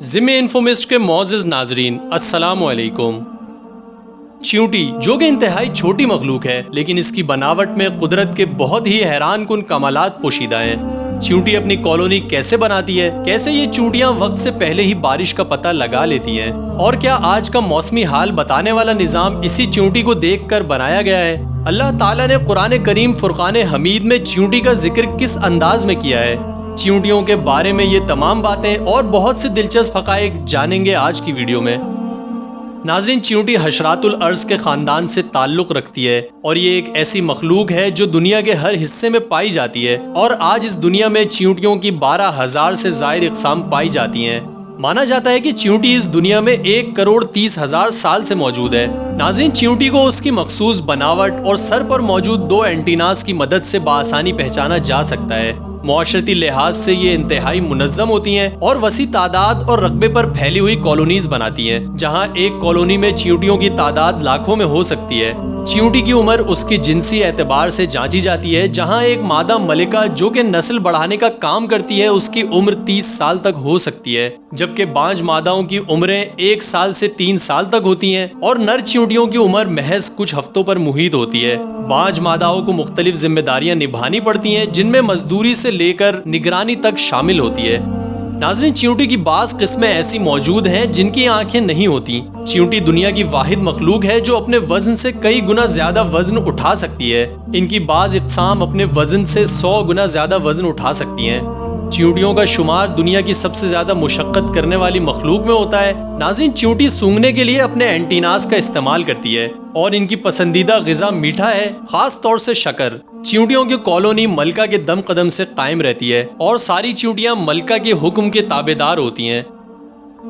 ذمہ انفومسٹ کے معزز ناظرین السلام علیکم۔ چیونٹی جو کہ انتہائی چھوٹی مخلوق ہے لیکن اس کی بناوٹ میں قدرت کے بہت ہی حیران کن کمالات پوشیدہ ہیں۔ چیونٹی اپنی کالونی کیسے بناتی ہے، کیسے یہ چیونٹیاں وقت سے پہلے ہی بارش کا پتہ لگا لیتی ہیں، اور کیا آج کا موسمی حال بتانے والا نظام اسی چیونٹی کو دیکھ کر بنایا گیا ہے؟ اللہ تعالیٰ نے قرآن کریم فرقان حمید میں چیونٹی کا ذکر کس انداز میں کیا ہے؟ چیونٹیوں کے بارے میں یہ تمام باتیں اور بہت سے دلچسپ حقائق جانیں گے آج کی ویڈیو میں۔ ناظرین، چیونٹی حشرات الارض کے خاندان سے تعلق رکھتی ہے اور یہ ایک ایسی مخلوق ہے جو دنیا کے ہر حصے میں پائی جاتی ہے، اور آج اس دنیا میں چیونٹیوں کی 12,000 سے زائد اقسام پائی جاتی ہیں۔ مانا جاتا ہے کہ چیونٹی اس دنیا میں 1,30,000 سال سے موجود ہے۔ ناظرین، چیونٹی کو اس کی مخصوص بناوٹ اور سر پر موجود 2 اینٹیناز کی مدد سے بآسانی پہچانا جا سکتا ہے۔ معاشرتی لحاظ سے یہ انتہائی منظم ہوتی ہیں اور وسیع تعداد اور رقبے پر پھیلی ہوئی کالونیز بناتی ہیں، جہاں ایک کالونی میں چیونٹیوں کی تعداد لاکھوں میں ہو سکتی ہے۔ چیونٹی کی عمر اس کی جنسی اعتبار سے جانچی جاتی ہے، جہاں ایک مادہ ملکہ جو کہ نسل بڑھانے کا کام کرتی ہے اس کی عمر 30 سال تک ہو سکتی ہے، جبکہ بانج ماداؤں کی عمریں 1 سال سے 3 سال تک ہوتی ہیں اور نر چیونٹیوں کی عمر محض کچھ ہفتوں پر محیط ہوتی ہے۔ بانج ماداؤں کو مختلف ذمہ داریاں نبھانی پڑتی ہیں، جن میں مزدوری سے لے کر نگرانی تک شامل ہوتی ہے۔ ناظرین، چیونٹی کی بعض قسمیں ایسی موجود ہیں جن کی آنکھیں نہیں ہوتی۔ چیونٹی دنیا کی واحد مخلوق ہے جو اپنے وزن سے کئی گنا زیادہ وزن اٹھا سکتی ہے۔ ان کی بعض اقسام اپنے وزن سے 100 گنا زیادہ وزن اٹھا سکتی ہیں۔ چیونٹیوں کا شمار دنیا کی سب سے زیادہ مشقت کرنے والی مخلوق میں ہوتا ہے۔ ناظرین، چیونٹی سونگھنے کے لیے اپنے اینٹیناز کا استعمال کرتی ہے اور ان کی پسندیدہ غذا میٹھا ہے، خاص طور سے شکر۔ چیونٹیوں کی کالونی ملکہ کے دم قدم سے قائم رہتی ہے اور ساری چیونٹیاں ملکہ کے حکم کے تابعدار ہوتی ہیں۔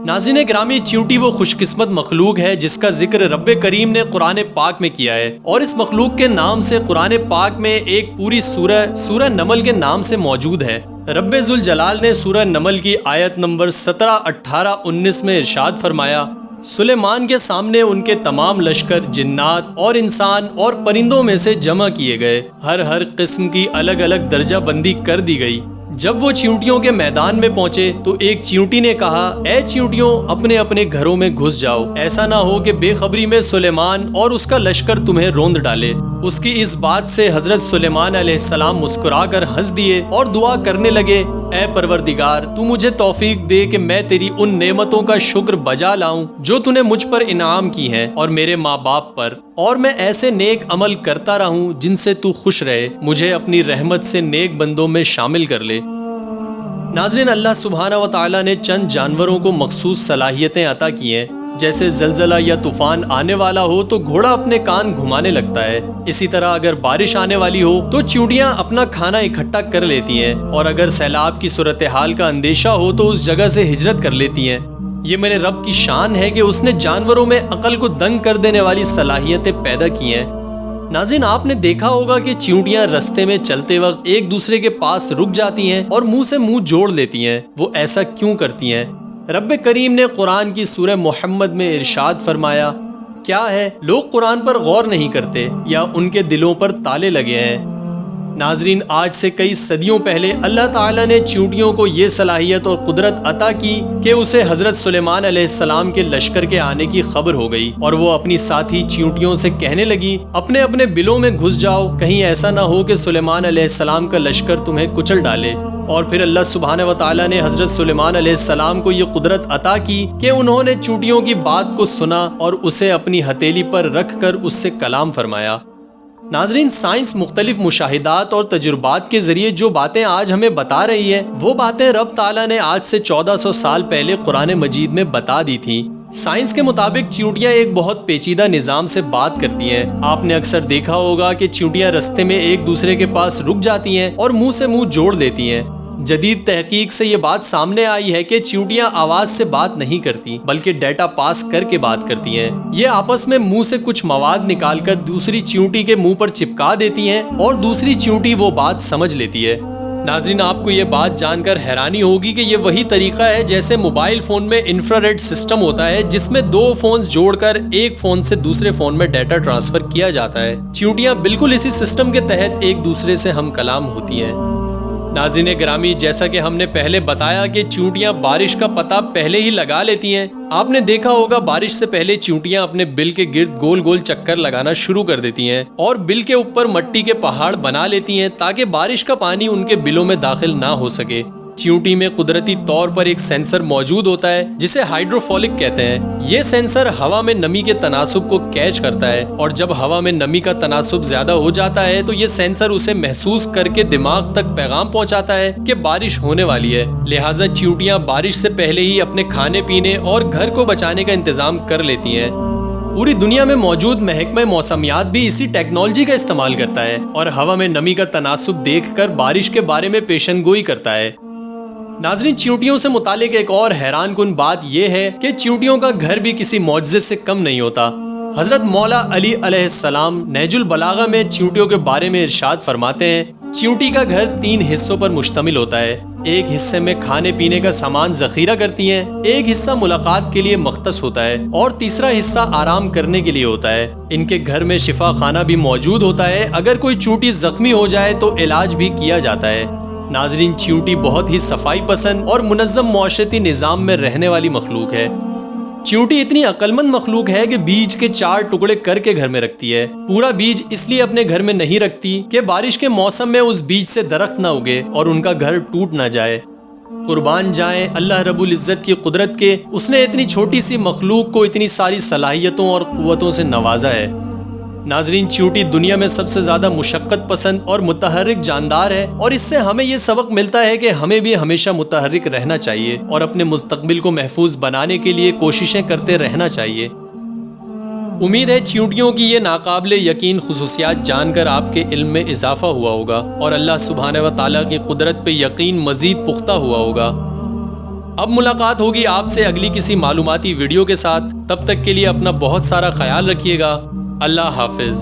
ناظرین گرامی، چیونٹی وہ خوش قسمت مخلوق ہے جس کا ذکر رب کریم نے قرآن پاک میں کیا ہے، اور اس مخلوق کے نام سے قرآن پاک میں ایک پوری سورہ نمل کے نام سے موجود ہے۔ رب ذوالجلال نے سورہ نمل کی آیت نمبر 17، 18، 19 میں ارشاد فرمایا، سلیمان کے سامنے ان کے تمام لشکر جنات اور انسان اور پرندوں میں سے جمع کیے گئے، ہر قسم کی الگ الگ درجہ بندی کر دی گئی۔ جب وہ چیونٹیوں کے میدان میں پہنچے تو ایک چیونٹی نے کہا، اے چیونٹیوں، اپنے اپنے گھروں میں گھس جاؤ، ایسا نہ ہو کہ بے خبری میں سلیمان اور اس کا لشکر تمہیں روند ڈالے۔ اس کی اس بات سے حضرت سلیمان علیہ السلام مسکرا کر ہنس دیے اور دعا کرنے لگے، اے پروردگار، تو مجھے توفیق دے کہ میں تیری ان نعمتوں کا شکر بجا لاؤں جو تو نے مجھ پر انعام کی ہیں اور میرے ماں باپ پر، اور میں ایسے نیک عمل کرتا رہوں جن سے تو خوش رہے، مجھے اپنی رحمت سے نیک بندوں میں شامل کر لے۔ ناظرین، اللہ سبحانہ و تعالیٰ نے چند جانوروں کو مخصوص صلاحیتیں عطا کی ہیں، جیسے زلزلہ یا طوفان آنے والا ہو تو گھوڑا اپنے کان گھمانے لگتا ہے، اسی طرح اگر بارش آنے والی ہو تو چیونٹیاں اپنا کھانا اکٹھا کر لیتی ہیں، اور اگر سیلاب کی صورتحال کا اندیشہ ہو تو اس جگہ سے ہجرت کر لیتی ہیں۔ یہ میرے رب کی شان ہے کہ اس نے جانوروں میں عقل کو دنگ کر دینے والی صلاحیتیں پیدا کی ہیں۔ ناظرین، آپ نے دیکھا ہوگا کہ چیونٹیاں رستے میں چلتے وقت ایک دوسرے کے پاس رک جاتی ہیں اور منہ سے منہ جوڑ لیتی ہیں۔ وہ ایسا کیوں کرتی ہیں؟ رب کریم نے قرآن کی سورہ محمد میں ارشاد فرمایا، کیا ہے لوگ قرآن پر غور نہیں کرتے یا ان کے دلوں پر تالے لگے ہیں؟ ناظرین، آج سے کئی صدیوں پہلے اللہ تعالیٰ نے چیونٹیوں کو یہ صلاحیت اور قدرت عطا کی کہ اسے حضرت سلیمان علیہ السلام کے لشکر کے آنے کی خبر ہو گئی، اور وہ اپنی ساتھی چیونٹیوں سے کہنے لگی، اپنے اپنے بلوں میں گھس جاؤ، کہیں ایسا نہ ہو کہ سلیمان علیہ السلام کا لشکر تمہیں کچل ڈالے۔ اور پھر اللہ سبحانہ و تعالیٰ نے حضرت سلیمان علیہ السلام کو یہ قدرت عطا کی کہ انہوں نے چیونٹیوں کی بات کو سنا اور اسے اپنی ہتھیلی پر رکھ کر اس سے کلام فرمایا۔ ناظرین، سائنس مختلف مشاہدات اور تجربات کے ذریعے جو باتیں آج ہمیں بتا رہی ہے، وہ باتیں رب تعالیٰ نے آج سے 1400 سال پہلے قرآن مجید میں بتا دی تھیں۔ سائنس کے مطابق چیونٹیاں ایک بہت پیچیدہ نظام سے بات کرتی ہیں۔ آپ نے اکثر دیکھا ہوگا کہ چیونٹیاں رستے میں ایک دوسرے کے پاس رک جاتی ہیں اور منہ سے منہ جوڑ لیتی ہیں۔ جدید تحقیق سے یہ بات سامنے آئی ہے کہ چیونٹیاں آواز سے بات نہیں کرتی بلکہ ڈیٹا پاس کر کے بات کرتی ہیں۔ یہ آپس میں منہ سے کچھ مواد نکال کر دوسری چیونٹی کے منہ پر چپکا دیتی ہیں اور دوسری چیونٹی وہ بات سمجھ لیتی ہے۔ ناظرین، آپ کو یہ بات جان کر حیرانی ہوگی کہ یہ وہی طریقہ ہے جیسے موبائل فون میں انفراریڈ سسٹم ہوتا ہے، جس میں 2 فونز جوڑ کر ایک فون سے دوسرے فون میں ڈیٹا ٹرانسفر کیا جاتا ہے۔ چیونٹیاں بالکل اسی سسٹم کے تحت ایک دوسرے سے ہم کلام ہوتی ہیں۔ ناظرین گرامی، جیسا کہ ہم نے پہلے بتایا کہ چیونٹیاں بارش کا پتہ پہلے ہی لگا لیتی ہیں۔ آپ نے دیکھا ہوگا بارش سے پہلے چیونٹیاں اپنے بل کے گرد گول گول چکر لگانا شروع کر دیتی ہیں اور بل کے اوپر مٹی کے پہاڑ بنا لیتی ہیں تاکہ بارش کا پانی ان کے بلوں میں داخل نہ ہو سکے۔ چیونٹی میں قدرتی طور پر ایک سینسر موجود ہوتا ہے جسے ہائیڈروفولک کہتے ہیں۔ یہ سینسر ہوا میں نمی کے تناسب کو کیچ کرتا ہے اور جب ہوا میں نمی کا تناسب زیادہ ہو جاتا ہے تو یہ سینسر اسے محسوس کر کے دماغ تک پیغام پہنچاتا ہے کہ بارش ہونے والی ہے۔ لہٰذا چیونٹیاں بارش سے پہلے ہی اپنے کھانے پینے اور گھر کو بچانے کا انتظام کر لیتی ہیں۔ پوری دنیا میں موجود محکمہ موسمیات بھی اسی ٹیکنالوجی کا استعمال کرتا ہے اور ہوا میں نمی کا تناسب دیکھ کر بارش کے بارے میں پیشن گوئی کرتا ہے۔ ناظرین، چیونٹیوں سے متعلق ایک اور حیران کن بات یہ ہے کہ چیونٹیوں کا گھر بھی کسی معجزے سے کم نہیں ہوتا۔ حضرت مولا علی علیہ السلام نہج البلاغہ میں چیونٹیوں کے بارے میں ارشاد فرماتے ہیں، چیونٹی کا گھر 3 حصوں پر مشتمل ہوتا ہے۔ ایک حصے میں کھانے پینے کا سامان ذخیرہ کرتی ہیں، ایک حصہ ملاقات کے لیے مختص ہوتا ہے اور تیسرا حصہ آرام کرنے کے لیے ہوتا ہے۔ ان کے گھر میں شفا خانہ بھی موجود ہوتا ہے، اگر کوئی چیونٹی زخمی ہو جائے تو علاج بھی کیا جاتا ہے۔ ناظرین، چیونٹی بہت ہی صفائی پسند اور منظم معاشرتی نظام میں رہنے والی مخلوق ہے۔ چیونٹی اتنی عقل مند مخلوق ہے کہ بیج کے 4 ٹکڑے کر کے گھر میں رکھتی ہے۔ پورا بیج اس لیے اپنے گھر میں نہیں رکھتی کہ بارش کے موسم میں اس بیج سے درخت نہ اگے اور ان کا گھر ٹوٹ نہ جائے۔ قربان جائیں اللہ رب العزت کی قدرت کے، اس نے اتنی چھوٹی سی مخلوق کو اتنی ساری صلاحیتوں اور قوتوں سے نوازا ہے۔ ناظرین، چیونٹی دنیا میں سب سے زیادہ مشقت پسند اور متحرک جاندار ہے اور اس سے ہمیں یہ سبق ملتا ہے کہ ہمیں بھی ہمیشہ متحرک رہنا چاہیے اور اپنے مستقبل کو محفوظ بنانے کے لیے کوششیں کرتے رہنا چاہیے۔ امید ہے چیونٹیوں کی یہ ناقابل یقین خصوصیات جان کر آپ کے علم میں اضافہ ہوا ہوگا اور اللہ سبحانہ و تعالیٰ کی قدرت پہ یقین مزید پختہ ہوا ہوگا۔ اب ملاقات ہوگی آپ سے اگلی کسی معلوماتی ویڈیو کے ساتھ، تب تک کے لیے اپنا بہت سارا خیال رکھیے گا۔ اللہ حافظ۔